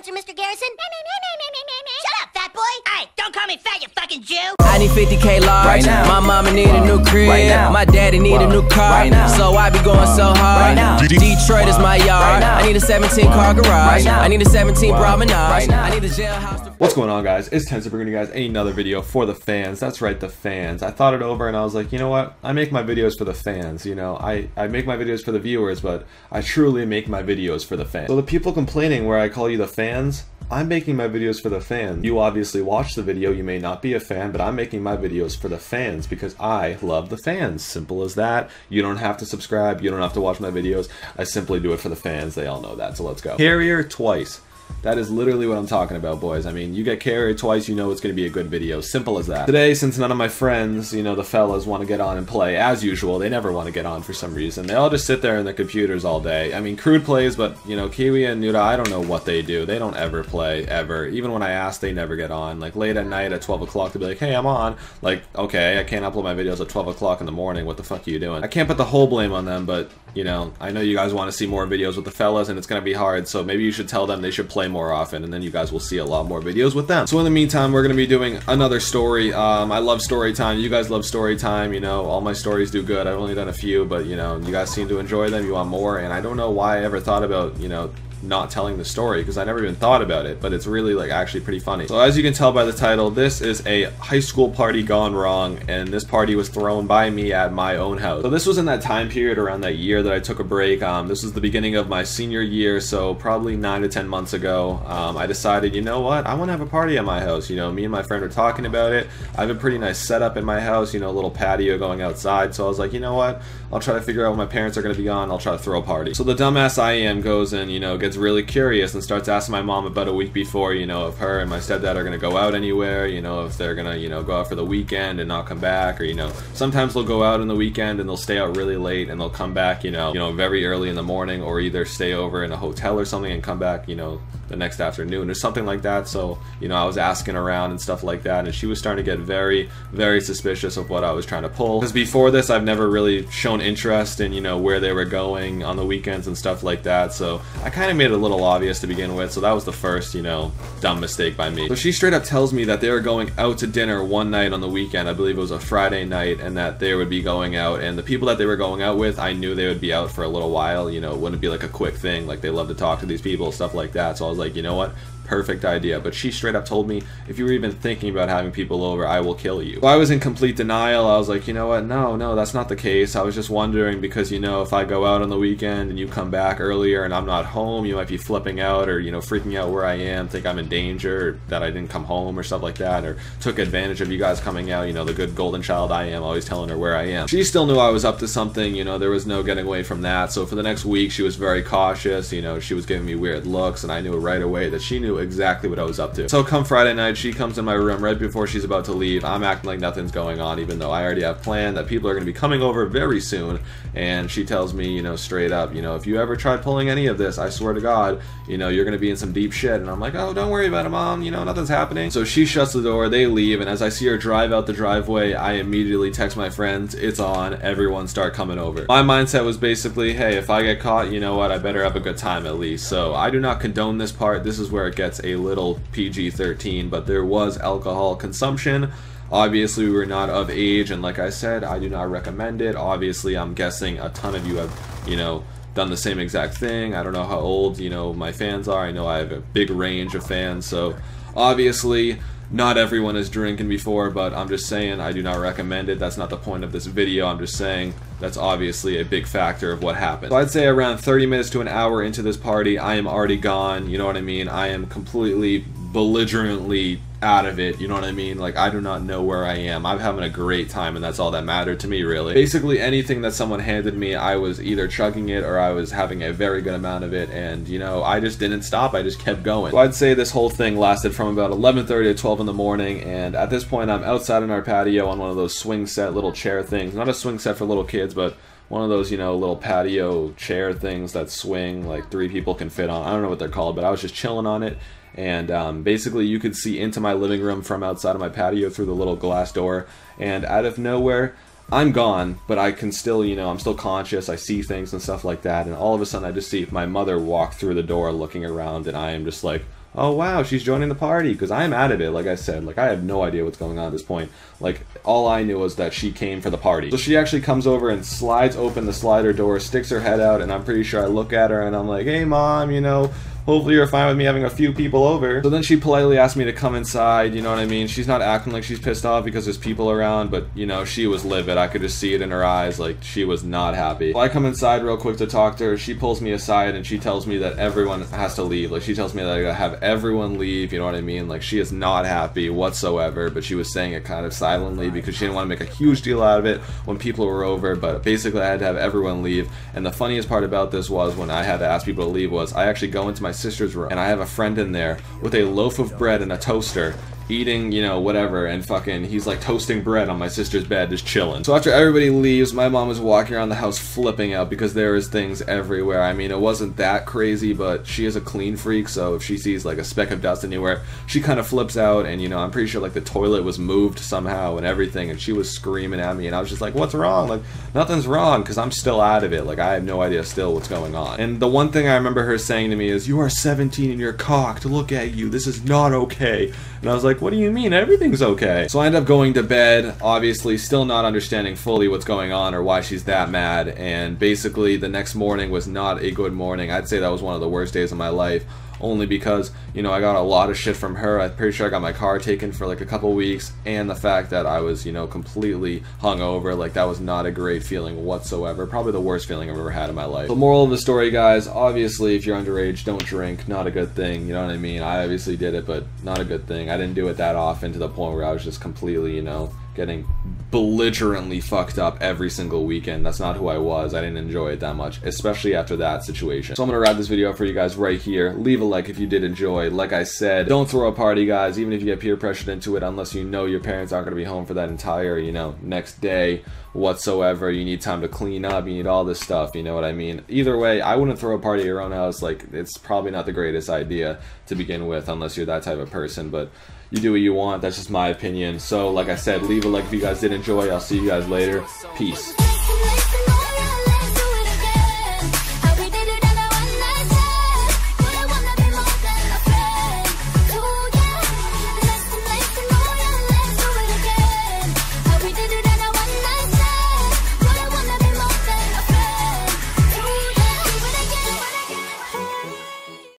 answer, Mr. Garrison? Shut up, fat boy! Hey, don't call me fat, you fucking Jew! I need 50K large right now. My mama need a new crib right now. My daddy need a new car right now. So I be going so hard right now. Detroit is my yard. I need a 17 car garage. I need a 17 promenade. I need a jailhouse. What's going on, guys? It's Tenser bringing you guys another video for the fans. That's right, the fans. I thought it over and I was like, you know what? I make my videos for the fans. You know, I make my videos for the viewers, but I truly make my videos for the fans. So the people complaining where I call you the fans, I'm making my videos for the fans. You obviously watch the video, you may not be a fan, but I'm making my videos for the fans because I love the fans. Simple as that. You don't have to subscribe, you don't have to watch my videos. I simply do it for the fans. They all know that, so let's go. Carrier twice. That is literally what I'm talking about, boys. I mean, you get Carrier twice, you know it's going to be a good video. Simple as that. Today, since none of my friends, you know, the fellas want to get on and play, as usual, they never want to get on for some reason. They all just sit there in their computers all day. I mean, Crude plays, but, you know, Kiwi and Nuda, I don't know what they do. They don't ever play, ever. Even when I ask, they never get on. Like, late at night at 12 o'clock, they'll be like, hey, I'm on. Like, okay, I can't upload my videos at 12 o'clock in the morning. What the fuck are you doing? I can't put the whole blame on them, but, you know, I know you guys want to see more videos with the fellas, and it's going to be hard, so maybe you should tell them they should play more often, and then you guys will see a lot more videos with them. So in the meantime, we're going to be doing another story. I love story time. You guys love story time. You know, all my stories do good. I've only done a few, but, you know, you guys seem to enjoy them. You want more, and I don't know why I ever thought about, you know, not telling the story, because I never even thought about it, but it's really, like, actually pretty funny. So as you can tell by the title, this is a high school party gone wrong, and this party was thrown by me at my own house. So this was in that time period around that year that I took a break. This was the beginning of my senior year, so probably 9 to 10 months ago. I decided, you know what, I want to have a party at my house. You know, me and my friend were talking about it. I have a pretty nice setup in my house, you know, a little patio going outside, so I was like, you know what, I'll try to figure out when my parents are going to be on, I'll try to throw a party. So the dumbass I am goes and, you know, gets really curious and starts asking my mom about a week before, you know, if her and my stepdad are going to go out anywhere, you know, if they're going to, you know, go out for the weekend and not come back, or, you know, sometimes they'll go out on the weekend and they'll stay out really late and they'll come back, you know, very early in the morning, or either stay over in a hotel or something and come back, you know, the next afternoon or something like that. So, you know, I was asking around and stuff like that, and she was starting to get very, very suspicious of what I was trying to pull. Because before this, I've never really shown interest in, you know, where they were going on the weekends and stuff like that. So I kind of made it a little obvious to begin with. So that was the first, you know, dumb mistake by me. So she straight up tells me that they were going out to dinner one night on the weekend. I believe it was a Friday night, and that they would be going out. And the people that they were going out with, I knew they would be out for a little while. You know, it wouldn't be like a quick thing. Like, they love to talk to these people, stuff like that. So I was like, you know what? Perfect idea. But she straight up told me, if you were even thinking about having people over, I will kill you. So I was in complete denial. I was like, you know what, no, that's not the case. I was just wondering, because, you know, if I go out on the weekend and you come back earlier and I'm not home, you might be flipping out, or, you know, freaking out where I am, think I'm in danger, or that I didn't come home or stuff like that, or took advantage of you guys coming out, you know, the good golden child I am, always telling her where I am. She still knew I was up to something, you know, there was no getting away from that. So for the next week, she was very cautious, you know, she was giving me weird looks, and I knew right away that she knew exactly what I was up to. So come Friday night, she comes in my room right before she's about to leave. I'm acting like nothing's going on, even though I already have planned that people are going to be coming over very soon. And she tells me, you know, straight up, you know, if you ever tried pulling any of this, I swear to God, you know, you're going to be in some deep shit. And I'm like, oh, don't worry about it, Mom, you know, nothing's happening. So she shuts the door, they leave, and as I see her drive out the driveway, I immediately text my friends, it's on, everyone start coming over. My mindset was basically, hey, if I get caught, you know what, I better have a good time at least. So I do not condone this part. This is where it gets a little PG-13, but there was alcohol consumption. Obviously, we were not of age, and like I said, I do not recommend it. Obviously, I'm guessing a ton of you have, you know, done the same exact thing. I don't know how old, you know, my fans are. I know I have a big range of fans, so obviously not everyone is drinking before, but I'm just saying I do not recommend it. That's not the point of this video. I'm just saying that's obviously a big factor of what happened. So I'd say around 30 minutes to an hour into this party, I am already gone, you know what I mean? I am completely belligerently out of it, you know what I mean? Like, I do not know where I am. I'm having a great time, and that's all that mattered to me, really. Basically, anything that someone handed me, I was either chugging it or I was having a very good amount of it, and, you know, I just didn't stop. I just kept going. So I'd say this whole thing lasted from about 11:30 to 12 in the morning, and at this point, I'm outside in our patio on one of those swing set little chair things. Not a swing set for little kids, but one of those, you know, little patio chair things that swing, like 3 people can fit on. I don't know what they're called, but I was just chilling on it. And basically you could see into my living room from outside of my patio through the little glass door, and out of nowhere I'm gone, but I can still, you know, I'm still conscious, I see things and stuff like that, and all of a sudden I just see my mother walk through the door looking around, and I am just like, oh wow, she's joining the party, because I'm out of it, like I said. Like, I have no idea what's going on at this point. Like, all I knew was that she came for the party. So she actually comes over and slides open the slider door, sticks her head out, and I'm pretty sure I look at her and I'm like, hey mom, you know, hopefully you're fine with me having a few people over. So then she politely asked me to come inside, you know what I mean? She's not acting like she's pissed off because there's people around, but, you know, she was livid. I could just see it in her eyes, like, she was not happy. So I come inside real quick to talk to her. She pulls me aside and she tells me that everyone has to leave. Like, she tells me that I gotta have everyone leave, you know what I mean? Like, she is not happy whatsoever, but she was saying it kind of silently because she didn't want to make a huge deal out of it when people were over, but basically I had to have everyone leave. And the funniest part about this was, when I had to ask people to leave, was I actually go into my sister's room and I have a friend in there with a loaf of bread and a toaster, eating, you know, whatever, and fucking he's like toasting bread on my sister's bed, just chilling. So after everybody leaves, my mom was walking around the house flipping out because there is things everywhere. I mean, it wasn't that crazy, but she is a clean freak, so if she sees like a speck of dust anywhere, she kind of flips out. And, you know, I'm pretty sure like the toilet was moved somehow and everything, and she was screaming at me, and I was just like, what's wrong? Like, nothing's wrong, because I'm still out of it. Like, I have no idea still what's going on. And the one thing I remember her saying to me is, you are 17 and you're cocked, look at you, this is not okay. And I was like, what do you mean? Everything's okay. So I end up going to bed, obviously still not understanding fully what's going on or why she's that mad. And basically the next morning was not a good morning. I'd say that was one of the worst days of my life, only because, you know, I got a lot of shit from her. I'm pretty sure I got my car taken for like a couple weeks, and the fact that I was, you know, completely hungover. Like, that was not a great feeling whatsoever. Probably the worst feeling I've ever had in my life. The moral of the story, guys, obviously if you're underage, don't drink. Not a good thing, you know what I mean? I obviously did it, but not a good thing. I didn't do it that often to the point where I was just completely, you know, getting belligerently fucked up every single weekend. That's not who I was. I didn't enjoy it that much, especially after that situation. So I'm gonna wrap this video up for you guys right here. Leave a like if you did enjoy. Like I said, don't throw a party, guys, even if you get peer pressured into it, unless you know your parents aren't gonna be home for that entire, you know, next day whatsoever. You need time to clean up, you need all this stuff, you know what I mean? Either way, I wouldn't throw a party at your own house. Like, it's probably not the greatest idea to begin with, unless you're that type of person, but you do what you want. That's just my opinion. So like I said, leave a like if you guys did enjoy. I'll see you guys later. Peace.